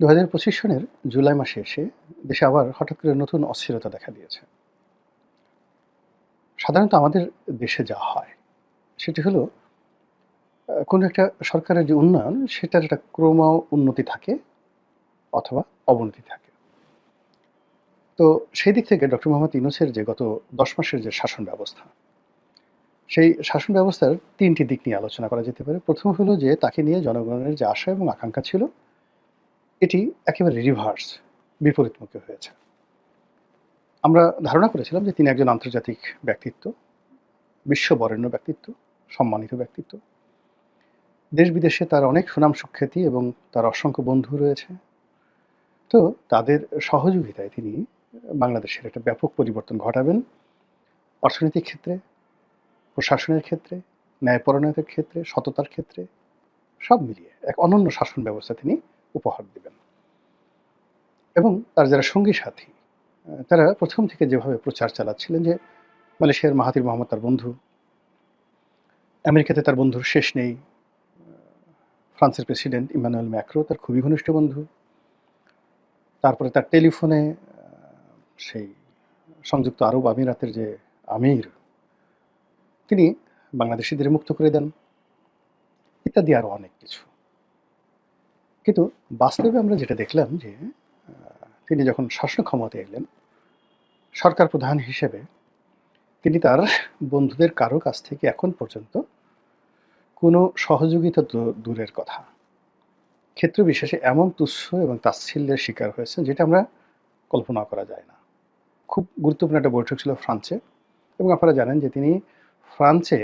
২০২৫ সনের জুলাই মাসে এসে দেশে আবার হঠাৎ করে নতুন অস্থিরতা দেখা দিয়েছে। সাধারণত আমাদের দেশে যা হয় সেটি হলো কোনো একটা সরকারের যে উন্নয়ন সেটার একটা ক্রম উন্নতি থাকে অথবা অবনতি থাকে। তো সেই দিক থেকে ডক্টর মোহাম্মদ ইউনূসের যে গত ১০ মাসের যে শাসন ব্যবস্থা, সেই শাসন ব্যবস্থার ৩ টি দিক নিয়ে আলোচনা করা যেতে পারে। ১ম হলো যে তাকে নিয়ে জনগণের যে আশা এবং আকাঙ্ক্ষা ছিল এটি একেবারে রিভার্স, বিপরীতমুখী হয়েছে। আমরা ধারণা করেছিলাম যে তিনি একজন আন্তর্জাতিক ব্যক্তিত্ব, বিশ্ববরেণ্য ব্যক্তিত্ব, সম্মানিত ব্যক্তিত্ব। দেশ-বিদেশে তার অনেক সুনাম সুখ্যাতি এবং তার অসংখ্য বন্ধু রয়েছে। তো তাদের সহযোগিতায় তিনি বাংলাদেশের একটা ব্যাপক পরিবর্তন ঘটাবেন। অর্থনৈতিক ক্ষেত্রে, প্রশাসনের ক্ষেত্রে, ন্যায়পরায়ণতার ক্ষেত্রে, সততার ক্ষেত্রে সব মিলিয়ে এক অনন্য শাসন ব্যবস্থা তিনি উপহার দিবেন। এবং তার যারা সঙ্গী সাথী তারা ১ম থেকে যেভাবে প্রচার চালাচ্ছিলেন যে মালয়েশিয়ার মাহাথির মোহাম্মদ তার বন্ধু, আমেরিকাতে তার বন্ধুর শেষ নেই, ফ্রান্সের প্রেসিডেন্ট ইমানুয়েল ম্যাক্রো তার খুবই ঘনিষ্ঠ বন্ধু। তারপরে তার টেলিফোনে সেই সংযুক্ত আরব আমিরাতের যে আমির, তিনি বাংলাদেশিদের মুক্ত করে দেন, ইত্যাদি আরও অনেক কিছু। কিন্তু বাস্তবে আমরা যেটা দেখলাম যে তিনি যখন শাসন ক্ষমতায় এলেন, সরকার প্রধান হিসেবে তিনি তার বন্ধুদের কারো কাছ থেকে এখন পর্যন্ত কোনো সহযোগিতা তো দূরের কথা, ক্ষেত্র বিশেষে এমন তুচ্ছ এবং তাচ্ছিল্যের শিকার হয়েছেন যেটা আমরা কল্পনা করা যায় না। খুব গুরুত্বপূর্ণ একটা বৈঠক ছিল ফ্রান্সে, এবং আপনারা জানেন যে তিনি ফ্রান্সে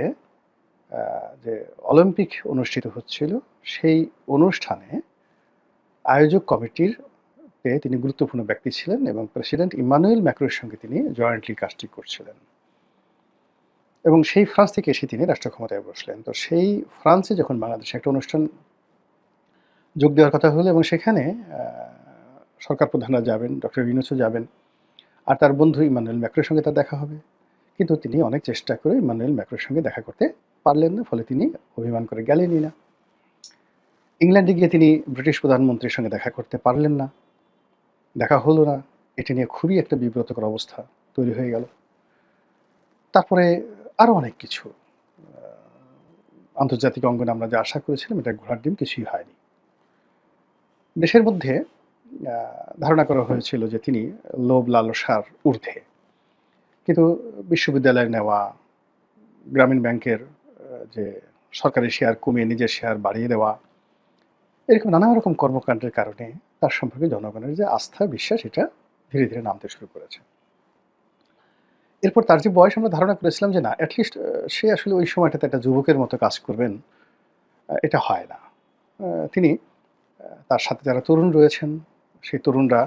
যে অলিম্পিক অনুষ্ঠিত হচ্ছিল সেই অনুষ্ঠানে আয়োজক কমিটির তিনি গুরুত্বপূর্ণ ব্যক্তি ছিলেন এবং প্রেসিডেন্ট ইমানুয়েল ম্যাক্রোর সঙ্গে তিনি জয়েন্টলি কাজটি করছিলেন, এবং সেই ফ্রান্স থেকে এসে তিনি রাষ্ট্র ক্ষমতায় বসলেন। তো সেই ফ্রান্সে যখন বাংলাদেশে একটা অনুষ্ঠান যোগ দেওয়ার কথা হলো এবং সেখানে সরকার প্রধানরা যাবেন, ডক্টর ইউনূসও যাবেন, আর তার বন্ধু ইমানুয়েল ম্যাক্রোর সঙ্গে তার দেখা হবে। কিন্তু তিনি অনেক চেষ্টা করে ইমানুয়েল ম্যাক্রোর সঙ্গে দেখা করতে পারলেন না, ফলে তিনি অভিমান করে গেলেনই না। ইংল্যান্ডে গিয়ে তিনি ব্রিটিশ প্রধানমন্ত্রীর সঙ্গে দেখা করতে পারলেন না, দেখা হলো না। এটি নিয়ে খুবই একটা বিব্রতকর অবস্থা তৈরি হয়ে গেল। তারপরে আরও অনেক কিছু আন্তর্জাতিক অঙ্গনে আমরা যা আশা করেছিলাম এটা ঘোড়ার ডিম, কিছুই হয়নি। দেশের মধ্যে ধারণা করা হয়েছিল যে তিনি লোভ লালসার ঊর্ধ্বে, কিন্তু বিশ্ববিদ্যালয়ে নেওয়া, গ্রামীণ ব্যাংকের যে সরকারি শেয়ার কমিয়ে নিজের শেয়ার বাড়িয়ে দেওয়া, এরকম নানা রকম কর্মকাণ্ডের কারণে তার সম্পর্কে জনগণের যে আস্থা বিশ্বাস এটা ধীরে ধীরে নামতে শুরু করেছে। এরপর তার যে বয়স আমরা ধারণা করেছিলাম যে না, অ্যাটলিস্ট সে আসলে ওই সময়টাতে একটা যুবকের মতো কাজ করবেন, এটা হয় না। তিনি তার সাথে যারা তরুণ রয়েছেন সেই তরুণরা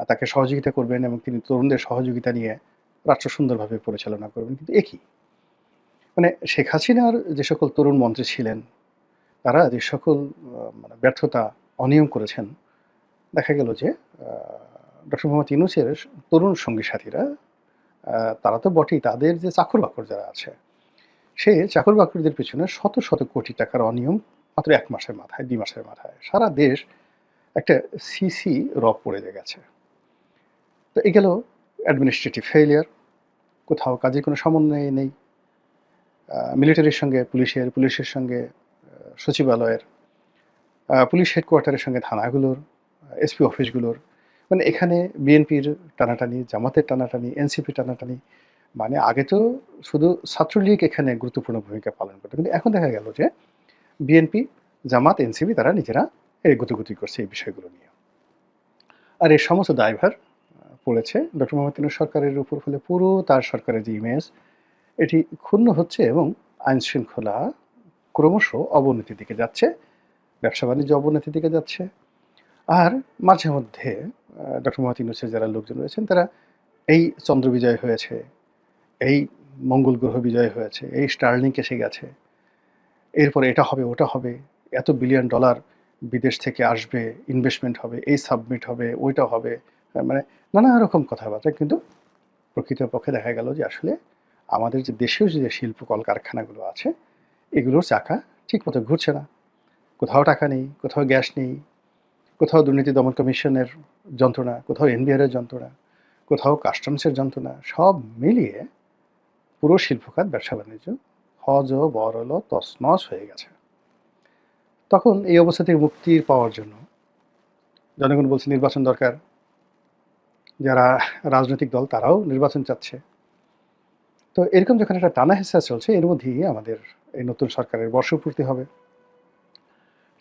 তাকে সহযোগিতা করবেন এবং তিনি তরুণদের সহযোগিতা নিয়ে রাষ্ট্র সুন্দরভাবে পরিচালনা করবেন। কিন্তু একই মানে শেখ হাসিনার যে সকল তরুণ মন্ত্রী ছিলেন তারা যে সকল মানে ব্যর্থতা, অনিয়ম করেছেন, দেখা গেল যে ডক্টর মোহাম্মদ ইউনূসের তরুণ সঙ্গী সাথীরা তারা তো বটেই, তাদের যে চাকর-বাকর যারা আছে, সে চাকর-বাকরদের পেছনে শত শত কোটি টাকার অনিয়ম মাত্র ১ মাসের মাথায়, ২ মাসের মাথায়। সারা দেশ একটা সিসি রব পড়ে গেছে। তো এই গেল অ্যাডমিনিস্ট্রেটিভ ফেইলিয়ার, কোথাও কাজের কোনো সমন্বয় নেই। মিলিটারির সঙ্গে পুলিশের, পুলিশের সঙ্গে সচিবালয়ের, পুলিশ হেডকোয়ার্টারের সঙ্গে থানাগুলোর, এসপি অফিসগুলোর, মানে এখানে বিএনপির টানাটানি, জামাতের টানাটানি, এনসিপি টানাটানি। মানে আগে তো শুধু ছাত্রলীগ এখানে গুরুত্বপূর্ণ ভূমিকা পালন করত, কিন্তু এখন দেখা গেল যে বিএনপি, জামাত, এনসিপি তারা নিজেরা গুতুগুতি করছে এই বিষয়গুলো নিয়ে। আর এই সমস্ত দায়ভার পড়েছে ডক্টর মোহাম্মদ ইউনূস সরকারের উপর, ফলে পুরো তার সরকারের যে ইমেজ এটি ক্ষুণ্ণ হচ্ছে এবং আইন শৃঙ্খলা ক্রমশ অবনতির দিকে যাচ্ছে, ব্যবসা বাণিজ্য অবনতির দিকে যাচ্ছে। আর মাঝে মধ্যে ডক্টর মোহাম্মদ ইউনূসের যারা লোকজন রয়েছেন তারা এই চন্দ্র বিজয় হয়েছে, এই মঙ্গল গ্রহ বিজয় হয়েছে, এই স্টার্লিংক এসে গেছে, এরপরে এটা হবে ওটা হবে, এত বিলিয়ন ডলার বিদেশ থেকে আসবে, ইনভেস্টমেন্ট হবে, এই সাবমিট হবে, ওইটা হবে, মানে নানা রকম কথাবার্তা। কিন্তু প্রকৃতপক্ষে দেখা গেল যে আসলে আমাদের যে দেশীয় যে শিল্প কলকারখানাগুলো আছে এগুলোর চাকা ঠিকমতো ঘুরছে না। কোথাও টাকা নেই, কোথাও গ্যাস নেই, কোথাও দুর্নীতি দমন কমিশনের যন্ত্রণা, কোথাও এনবিআর এর যন্ত্রণা, কোথাও কাস্টমসের যন্ত্রণা, সব মিলিয়ে পুরো শিল্প খাত, ব্যবসা বাণিজ্য হযবরল তছনছ হয়ে গেছে। তখন এই অবস্থা থেকে মুক্তি পাওয়ার জন্য জনগণ বলছে নির্বাচন দরকার। যারা রাজনৈতিক দল তারাও নির্বাচন চাচ্ছে। তো এরকম যখন একটা টানা হেঁচড়া চলছে, এর মধ্যেই আমাদের এই নতুন সরকারের বর্ষপূর্তি হবে।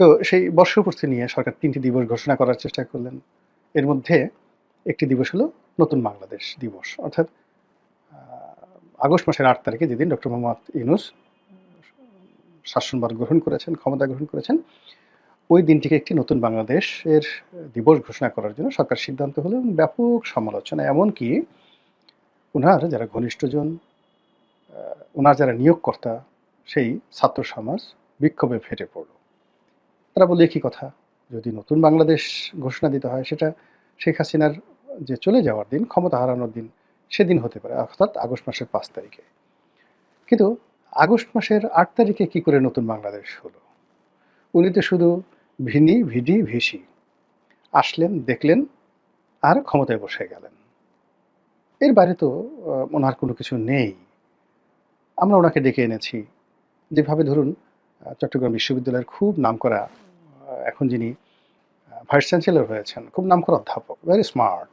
তো সেই বর্ষপূর্তি নিয়ে সরকার ৩টি দিবস ঘোষণা করার চেষ্টা করলেন। এর মধ্যে একটি দিবস হলো নতুন বাংলাদেশ দিবস, অর্থাৎ আগস্ট মাসের ৮ তারিখে যেদিন ডক্টর মোহাম্মদ ইউনূস শাসনভার গ্রহণ করেছেন, ক্ষমতা গ্রহণ করেছেন, ওই দিনটিকে একটি নতুন বাংলাদেশের দিবস ঘোষণা করার জন্য সরকার সিদ্ধান্ত হলো এবং ব্যাপক সমালোচনা, এমনকি ওনার যারা ঘনিষ্ঠজন, ওনার যারা নিয়োগকর্তা, সেই ছাত্র সমাজ বিক্ষোভে ফেটে পড়ল। তারা বলল, একই কথা, যদি নতুন বাংলাদেশ ঘোষণা দিতে হয় সেটা শেখ হাসিনার যে চলে যাওয়ার দিন, ক্ষমতা হারানোর দিন, সেদিন হতে পারে, অর্থাৎ আগস্ট মাসের 5 তারিখে। কিন্তু আগস্ট মাসের 8 তারিখে কি করে নতুন বাংলাদেশ হলো? উনি তো শুধু ভিডি ভিসি আসলেন, দেখলেন, আর ক্ষমতায় বসে গেলেন। এর বাইরে তো ওনার কোনো কিছু নেই। আমরা ওনাকে ডেকে এনেছি, যেভাবে ধরুন চট্টগ্রাম বিশ্ববিদ্যালয়ের খুব নামকরা, এখন যিনি ভাইস চ্যান্সেলর হয়েছেন, খুব নামকরা অধ্যাপক, ভেরি স্মার্ট।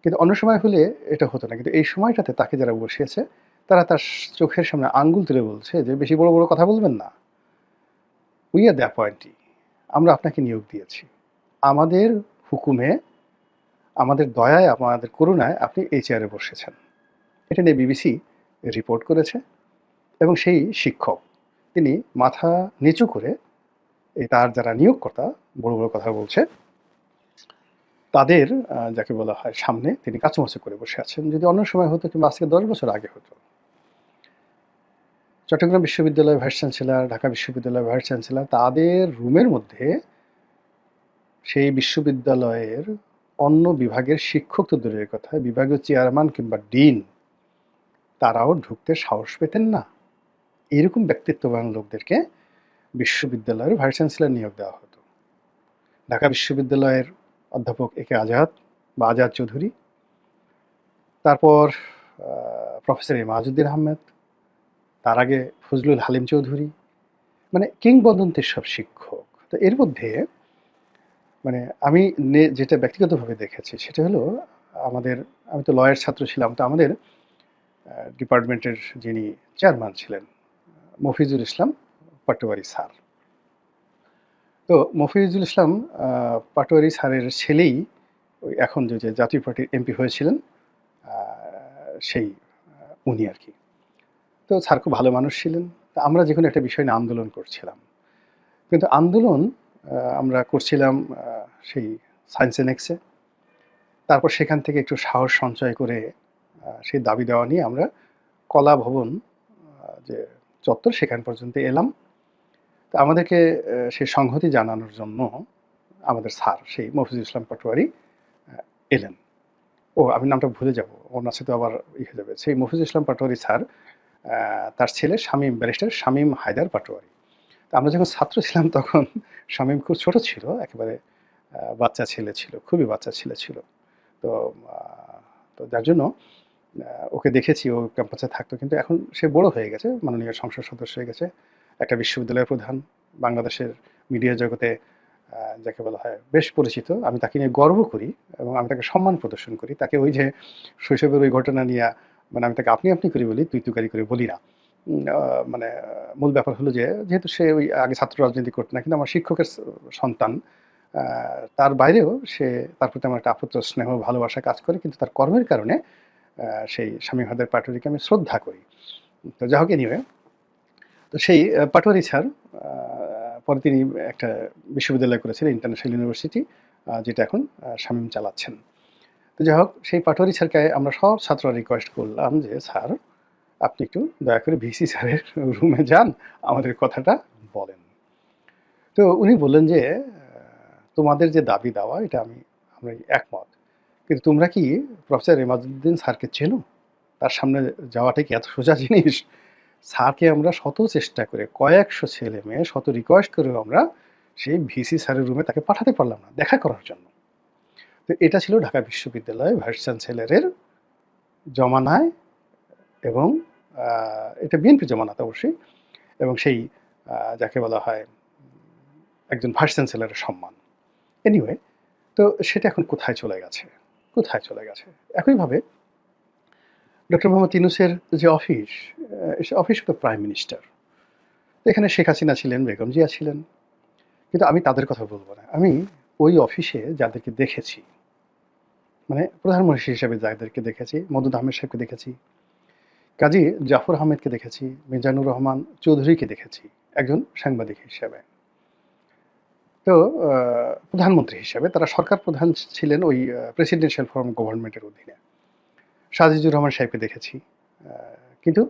কিন্তু অন্য সময় হলে এটা হতো না। কিন্তু এই সময়টাতে তাকে যারা বসিয়েছে, তারা তার চোখের সামনে আঙ্গুল তুলে বলছে যে, বেশি বড় বড় কথা বলবেন না। We are the appointee. আমরা আপনাকে নিয়োগ দিয়েছি। আমাদের হুকুমে, আমাদের দয়ায়, আমাদের করুণায় আপনি এই চেয়ারে বসেছেন। এটা নিয়ে বিবিসি রিপোর্ট করেছে এবং সেই শিক্ষক তিনি মাথা নিচু করে তার যারা নিয়োগকর্তা বড় বড় কথা বলছে তাদের যাকে বলা হয় সামনে তিনি কাচুমাচু করে বসে আছেন। যদি অন্য সময় হতো কিংবা আজকে 10 বছর আগে হতো, চট্টগ্রাম বিশ্ববিদ্যালয়ের ভাইস চ্যান্সেলর, ঢাকা বিশ্ববিদ্যালয়ের ভাইস চ্যান্সেলর, তাদের রুমের মধ্যে সেই বিশ্ববিদ্যালয়ের অন্য বিভাগের শিক্ষক তো দূরের কথা, বিভাগীয় চেয়ারম্যান কিংবা ডিন তারাও ঢুকতে সাহস পেতেন না। এরকম ব্যক্তিত্ববান লোকদেরকে বিশ্ববিদ্যালয়ের ভাইস চ্যান্সেলর নিয়োগ দেওয়া হতো। ঢাকা বিশ্ববিদ্যালয়ের অধ্যাপক একে আজাদ বা আজাদ চৌধুরী, তারপর প্রফেসর এমাজউদ্দিন আহমেদ, তার আগে ফজলুল হালিম চৌধুরী, মানে কিংবদন্তির সব শিক্ষক। তো এর মধ্যে মানে আমি যেটা ব্যক্তিগতভাবে দেখেছি সেটা হলো, আমি তো লয়ের ছাত্র ছিলাম, তো আমাদের ডিপার্টমেন্টের যিনি চেয়ারম্যান ছিলেন মফিজুল ইসলাম পাটোয়ারি স্যার। তো মফিজুল ইসলাম পাটোয়ারি স্যারের ছেলেই ওই এখন যে জাতীয় পার্টির এমপি হয়েছিলেন, সেই উনি আর কি। তো স্যার খুব ভালো মানুষ ছিলেন। তা আমরা যে কোনো একটা বিষয় নিয়ে আন্দোলন করছিলাম, কিন্তু আন্দোলন আমরা করছিলাম সেই সায়েন্স এনেক্সে। তারপর সেখান থেকে একটু সাহস সঞ্চয় করে সেই দাবি দেওয়া নিয়ে আমরা কলা ভবন যে চত্বর, সেখান পর্যন্ত এলাম। তো আমাদেরকে সেই সংহতি জানানোর জন্য আমাদের স্যার সেই মফিজুল ইসলাম পাটোয়ারি এলেন। আমি নামটা ভুলে যাব, ওনার সাথে আবার হয়ে যাবে। সেই মফিজুল ইসলাম পাটোয়ারি স্যার, তার ছেলে শামীম, ব্যারিস্টার শামীম হায়দার পাটোয়ারি। তো আমরা যখন ছাত্র ছিলাম তখন শামীম খুব ছোট ছিল, একেবারে বাচ্চা ছেলে ছিল, খুবই বাচ্চা ছেলে ছিল। তো তো যার জন্য ওকে দেখেছি, ও ক্যাম্পাসে থাকতো, কিন্তু এখন সে বড় হয়ে গেছে, মাননীয় সংসদ সদস্য হয়ে গেছে, একটা বিশ্ববিদ্যালয়ের প্রধান, বাংলাদেশের মিডিয়া জগতে যাকে বলা হয় বেশ পরিচিত। আমি তাকে নিয়ে গর্ব করি এবং আমি তাকে সম্মান প্রদর্শন করি। তাকে ওই যে শৈশবের ওই ঘটনা নিয়ে, মানে আমি তাকে আপনি আপনি করে বলি, তুই তুকারি করে বলি না। মানে মূল ব্যাপার হলো যে, যেহেতু সে ওই আগে ছাত্র রাজনীতি করতো না, কিন্তু আমার শিক্ষকের সন্তান, তার বাইরেও তার প্রতি আমার একটা আপাত স্নেহ ভালোবাসা কাজ করে, কিন্তু তার কর্মের কারণে সেই শামীম হায়দার পাটোয়ারিকে আমি শ্রদ্ধা করি। তো যাই হোক, এনিওয়ে, তো সেই পাটোয়ারি স্যার পরে তিনি একটা বিশ্ববিদ্যালয় করেছিলেন, ইন্টারন্যাশনাল ইউনিভার্সিটি, যেটা এখন শামীম চালাচ্ছেন। তো যাই হোক, সেই পাটোয়ারি স্যারকে আমরা সব ছাত্ররা রিকোয়েস্ট করলাম যে, স্যার আপনি একটু দয়া করে ভিসি স্যারের রুমে যান, আমাদের কথাটা বলেন। তো উনি বললেন যে, তোমাদের যে দাবি দেওয়া এটা আমরা একমত, কিন্তু তোমরা কি প্রফেসর এমাজউদ্দিন স্যারকে চেনো? তার সামনে যাওয়াটা কি এত সোজা জিনিস? স্যারকে আমরা শত চেষ্টা করে, কয়েকশো ছেলে মেয়ে শত রিকোয়েস্ট করেও আমরা সেই ভিসি স্যারের রুমে তাকে পাঠাতে পারলাম না দেখা করার জন্য। তো এটা ছিল ঢাকা বিশ্ববিদ্যালয় ভাইস চ্যান্সেলরের জমানায় এবং এটা বিএনপি জমানাতে অবশ্যই, এবং সেই যাকে বলা হয় একজন ভাইস চ্যান্সেলরের সম্মান। এনিওয়ে, তো সেটা এখন কোথায় চলে গেছে? কোথায় চলে গেছে? একইভাবে ডক্টর মোহাম্মদ ইউনূসের যে অফিস, সে অফিস তো প্রাইম মিনিস্টার। এখানে শেখ হাসিনা ছিলেন, বেগম জিয়া ছিলেন। কিন্তু আমি তাদের কথা বলব না। আমি ওই অফিসে যাদেরকে দেখেছি, মানে প্রধানমন্ত্রী হিসেবে যাদেরকে দেখেছি, মওদুদ আহমেদ সাহেবকে দেখেছি, কাজী জাফর আহমেদকে দেখেছি, মিজানুর রহমান চৌধুরীকে দেখেছি একজন সাংবাদিক হিসেবে। তো প্রধানমন্ত্রী হিসেবে তারা সরকার প্রধান ছিলেন ওই প্রেসিডেন্সিয়াল ফর্ম গভর্নমেন্টের অধীনে। সাজিদুর রহমান সাহেবকে দেখেছি। কিন্তু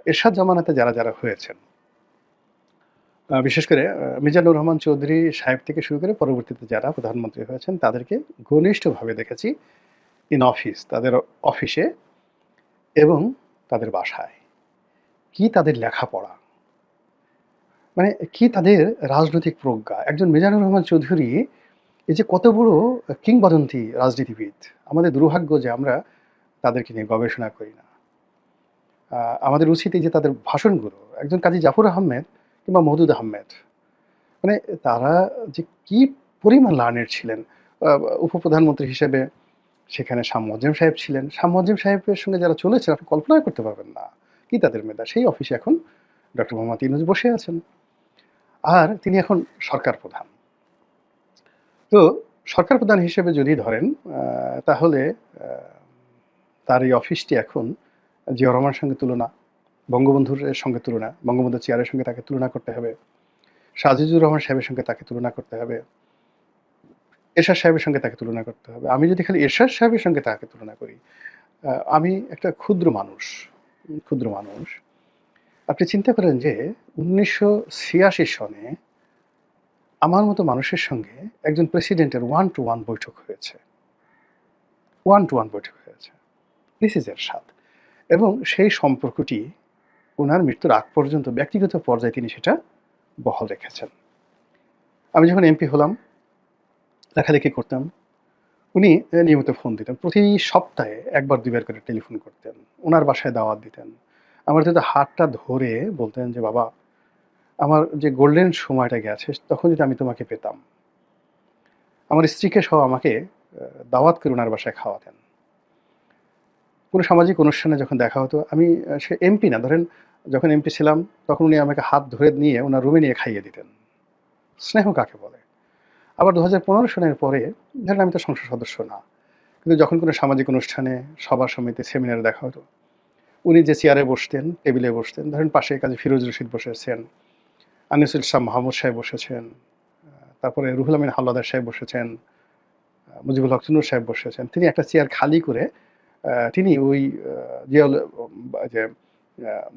এরশাদ জামানাতে যারা যারা হয়েছেন, বিশেষ করে মিজানুর রহমান চৌধুরী সাহেব থেকে শুরু করে পরবর্তীতে যারা প্রধানমন্ত্রী হয়েছেন তাদেরকে ঘনিষ্ঠভাবে দেখেছি ইন অফিস, তাদের অফিসে এবং তাদের বাসায়। কি তাদের লেখাপড়া, মানে কি তাদের রাজনৈতিক প্রজ্ঞা। একজন মিজানুর রহমান চৌধুরী এই যে কত বড় কিংবদন্তি রাজনীতিবিদ, আমাদের দুর্ভাগ্য যে আমরা তাদেরকে নিয়ে গবেষণা করি না। আমাদের উচিত এই যে তাদের ভাষণগুলো, একজন কাজী জাফর আহমেদ কিংবা মওদুদ আহমেদ, মানে তারা যে কি পরিমাণ লার্নেড ছিলেন। উপপ্রধানমন্ত্রী হিসেবে সেখানে শাহ মোয়াজ্জেম সাহেব ছিলেন। শাহ মোয়াজ্জেম সাহেবের সঙ্গে যারা চলেছেন আপনি কল্পনাই করতে পারবেন না কি তাদের মেধা। সেই অফিসে এখন ডক্টর মোহাম্মদ ইউনূস বসে আছেন, আর তিনি এখন সরকার প্রধান। তো সরকার প্রধান হিসেবে যদি ধরেন তাহলে তার এই অফিসটি এখন জিয়া রহমানের সঙ্গে তুলনা, বঙ্গবন্ধুর সঙ্গে তুলনা, বঙ্গবন্ধুর চেয়ারের সঙ্গে তাকে তুলনা করতে হবে, সাজিদুর রহমান সাহেবের সঙ্গে তাকে তুলনা করতে হবে, এরশাদ সাহেবের সঙ্গে তাকে তুলনা করতে হবে। আমি যদি খালি এরশাদ সাহেবের সঙ্গে তাকে তুলনা করি, আমি একটা ক্ষুদ্র মানুষ, ক্ষুদ্র মানুষ। আপনি চিন্তা করেন যে ১৯৮৬ সনে আমার মতো মানুষের সঙ্গে একজন প্রেসিডেন্টের ওয়ান টু ওয়ান বৈঠক হয়েছে, ওয়ান টু ওয়ান বৈঠক হয়েছে। দিস ইজ এরশাদ। এবং সেই সম্পর্কটি ওনার মৃত্যুর আগ পর্যন্ত ব্যক্তিগত পর্যায়ে তিনি সেটা বহাল রেখেছেন। আমি যখন এমপি হলাম, লেখালেখি করতাম, উনি নিয়মিত ফোন দিতেন। প্রতি সপ্তাহে ১ বার ২ বার করে টেলিফোন করতেন। উনার বাসায় দাওয়াত দিতেন। আমার যদি হাতটা ধরে বলতেন যে, "বাবা, আমার যে গোল্ডেন সময়টা গেছে তখন যদি আমি তোমাকে পেতাম।" আমার স্ত্রীকে সহ আমাকে দাওয়াত করে উনার বাসায় খাওয়াতেন। কোনো সামাজিক অনুষ্ঠানে যখন দেখা হতো, আমি সে এমপি না, ধরেন যখন এমপি ছিলাম তখন উনি আমাকে হাত ধরে নিয়ে উনার রুমে নিয়ে খাইয়ে দিতেন। স্নেহ কাকে বলে? আবার ২০১৫ সনের পরে ধরেন আমি তো সংসদ সদস্য না। কিন্তু যখন কোনো সামাজিক অনুষ্ঠানে, সভা সমিতি, সেমিনারে দেখা হতো, উনি যে চেয়ারে বসতেন, টেবিলে বসতেন, ধরেন পাশে কাজী ফিরোজ রশিদ বসেছেন, আনিসুল ইসলাম মাহমুদ সাহেব বসেছেন, তারপরে রুহুল আমিন হাওলাদার সাহেব বসেছেন, মুজিবুল হক চুন্নু সাহেব বসেছেন। তিনি একটা চেয়ার খালি করে তিনি ওই জিয়াউল যে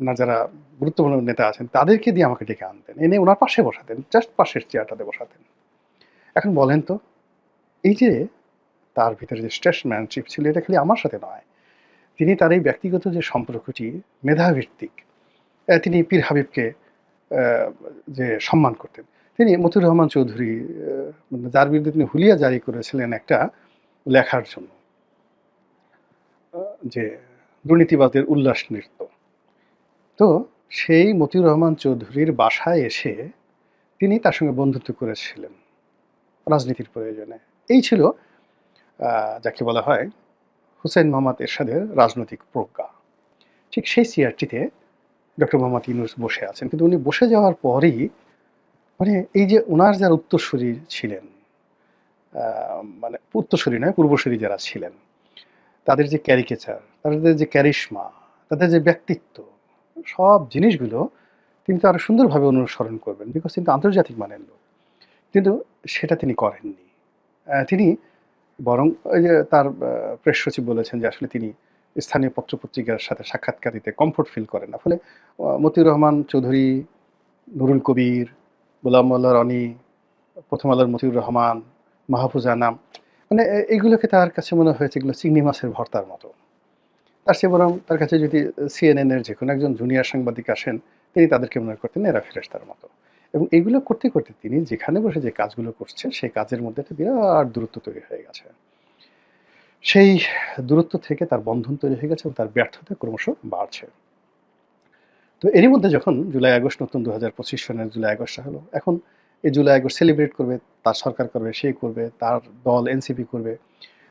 ওনার যারা গুরুত্বপূর্ণ নেতা আছেন তাদেরকে দিয়ে আমাকে ডেকে আনতেন। এনে উনার পাশে বসাতেন, জাস্ট পাশের চেয়ারটাতে বসাতেন। এখন বলেন তো, এই যে তার ভিতরে যে স্টেটসম্যানশিপ ছিল এটা খালি আমার সাথে নয়। তিনি তার এই ব্যক্তিগত যে সম্পর্কটি মেধাভিত্তিক, তিনি পীর হাবিবকে আ যে সম্মান করতেন। তিনি মতিউর রহমান চৌধুরী মানে যার বিরুদ্ধে তিনি হুলিয়া জারি করেছিলেন একটা লেখার জন্য, আ যে দুর্নীতিবাজদের উল্লাস নৃত্য। তো সেই মতিউর রহমান চৌধুরীর বাসায় এসে তিনি তার সঙ্গে বন্ধুত্ব করেছিলেন রাজনীতির প্রয়োজনে। এই ছিল আ যাকে বলা হয় হুসেইন মোহাম্মদ এরশাদের রাজনৈতিক প্রজ্ঞা। ঠিক সেই চেয়ারটিতে ডক্টর মোহাম্মদ ইউনূস বসে আছেন। কিন্তু উনি বসে যাওয়ার পরই মানে এই যে উনার যারা উত্তরসূরি ছিলেন, আ মানে উত্তরসূরি নয়, পূর্বসূরি যারা ছিলেন, তাদের যে ক্যারিকেচার, তাদের যে ক্যারিশমা, তাদের যে ব্যক্তিত্ব, সব জিনিসগুলো তিনি তো আরো সুন্দরভাবে অনুসরণ করবেন। বিকজ তিনি তো আন্তর্জাতিক মানের লোক। কিন্তু সেটা তিনি করেননি। তিনি বরং ওই যে তার প্রেস সচিব বলেছেন যে আসলে তিনি স্থানীয় পত্র-পত্রিকার সাথে সাক্ষাৎকার দিতে কমফোর্ট ফিল করেন না। ফলে মতিউর রহমান চৌধুরী, নুরুল কবির, গোলাম মোল্লা রনি, প্রথম আলোর মতিউর রহমান, মাহফুজ আনাম, মানে এইগুলোকে তার কাছে মনে হয়েছে এগুলো চিংড়ি মাছের ভর্তার মতো। তার চেয়ে বরং তার কাছে যদি সিএনএন এর যেকোনো একজন জুনিয়র সাংবাদিক আসেন, তিনি তাদেরকে মনে করতেন এরা ফেরেশতার মতো। এবং এগুলো করতে করতে তিনি যেখানে বসে যে কাজগুলো করছে সেই কাজের মধ্যে একটা বিরাট দূরত্ব তৈরি হয়ে গেছে। সেই দূরত্ব থেকে তার বন্ধন তৈরি হয়ে গেছে এবং তার ব্যর্থতা ক্রমশ বাড়ছে। তো এরই মধ্যে যখন জুলাই আগস্ট নতুন ২০২৫ সনের জুলাই আগস্টটা হলো, এখন এই জুলাই আগস্ট সেলিব্রেট করবে, তার সরকার করবে, সে করবে, তার দল এনসিপি করবে।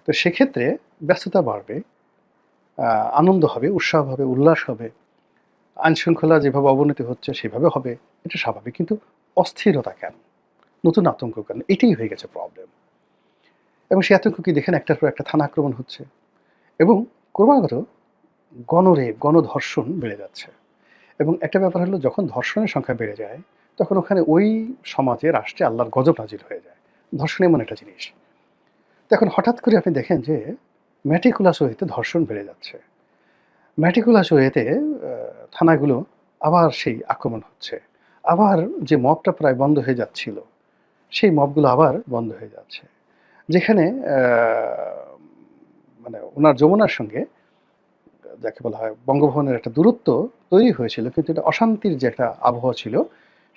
তো সেক্ষেত্রে ব্যস্ততা বাড়বে, আনন্দ হবে, উৎসাহ হবে, উল্লাস হবে, আইনশৃঙ্খলা যেভাবে অবনতি হচ্ছে সেভাবে হবে, এটা স্বাভাবিক। কিন্তু অস্থিরতা কেন? নতুন আতঙ্ক কেন? এটাই হয়ে গেছে প্রবলেম। এবং সেই আতঙ্ক কি দেখেন একটার পর একটা থানা আক্রমণ হচ্ছে এবং ক্রমাগত গণরেপ, গণধর্ষণ বেড়ে যাচ্ছে। এবং একটা ব্যাপার হলো যখন ধর্ষণের সংখ্যা বেড়ে যায়, তখন ওখানে ওই সমাজে, রাষ্ট্রে আল্লাহর গজব নাজিল হয়ে যায়। ধর্ষণ এমন একটা জিনিস। তো এখন হঠাৎ করে আপনি দেখেন যে ম্যাটিকুলাস ওয়েতে ধর্ষণ বেড়ে যাচ্ছে। ম্যাটিকুলাস ওয়েতে থানাগুলো আবার সেই আক্রমণ হচ্ছে। আবার যে মবটা প্রায় বন্ধ হয়ে যাচ্ছিল, সেই মবগুলো আবার বন্ধ হয়ে যাচ্ছে। যেখানে মানে উনার যমুনার সঙ্গে যাকে বলা হয় বঙ্গভবনের একটা দূরত্ব তৈরি হয়েছিল, কিন্তু এটা অশান্তির যে একটা আবহাওয়া ছিল,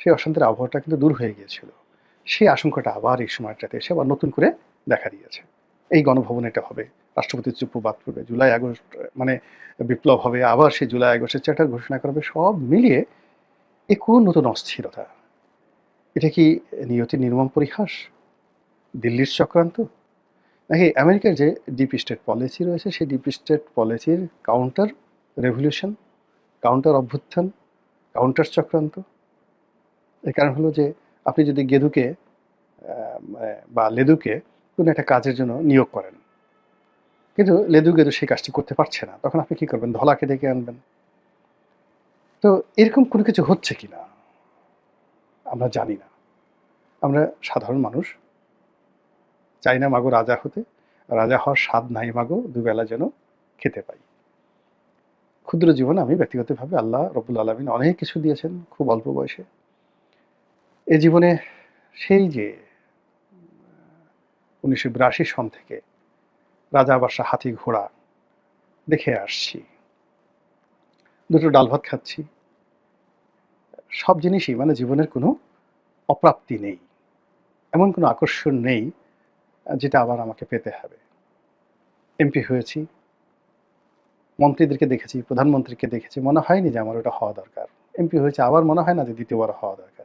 সেই অশান্তির আবহাওয়াটা কিন্তু দূর হয়ে গিয়েছিল। সেই আশঙ্কাটা আবার এই সময়টাতে এসে আবার নতুন করে দেখা দিয়েছে। এই গণভবনে এটা হবে, রাষ্ট্রপতির চুপ্পুবাদ করবে, জুলাই আগস্ট মানে বিপ্লব হবে, আবার সেই জুলাই আগস্টের চার্টার ঘোষণা করবে, সব মিলিয়ে এ কোন নতুন অস্থিরতা? এটা কি নিয়তির নির্মম পরিহাস? দিল্লির চক্রান্ত? নাকি আমেরিকার যে ডিপ স্টেট পলিসি রয়েছে সেই ডিপ স্টেট পলিসির কাউন্টার রেভলিউশন, কাউন্টার অভ্যুত্থান, কাউন্টার চক্রান্ত? এর কারণ হলো যে আপনি যদি গেদুকে বা লেদুকে কোনো একটা কাজের জন্য নিয়োগ করেন, কিন্তু গেদু সেই কাজটি করতে পারছে না, তখন আপনি কি করবেন? ধলাকে ডেকে আনবেন। তো এরকম কোনো কিছু হচ্ছে কিনা আমরা জানি না। আমরা সাধারণ মানুষ, চাই না মাগো রাজা হতে, রাজা হওয়ার স্বাদ নাই মাগো, দুবেলা যেন খেতে পাই। ক্ষুদ্র জীবনে আমি ব্যক্তিগতভাবে আল্লাহ রব্বুল আলামিন অনেক কিছু দিয়েছেন খুব অল্প বয়সে। এ জীবনে সেই যে ১৯৮২ সন থেকে রাজা বাদশাহ হাতি ঘোড়া দেখে আসছি, দুটো ডাল ভাত খাচ্ছি, সব জিনিসই মানে জীবনের কোনো অপ্রাপ্তি নেই, এমন কোনো আকর্ষণ নেই যেটা আবার আমাকে পেতে হবে। এমপি হয়েছি, মন্ত্রীদেরকে দেখেছি, প্রধানমন্ত্রীকে দেখেছি, মনে হয়নি যে আমার ওটা হওয়া দরকার। এমপি হয়েছে, আবার মনে হয় না যে দ্বিতীয়বার হওয়া দরকার।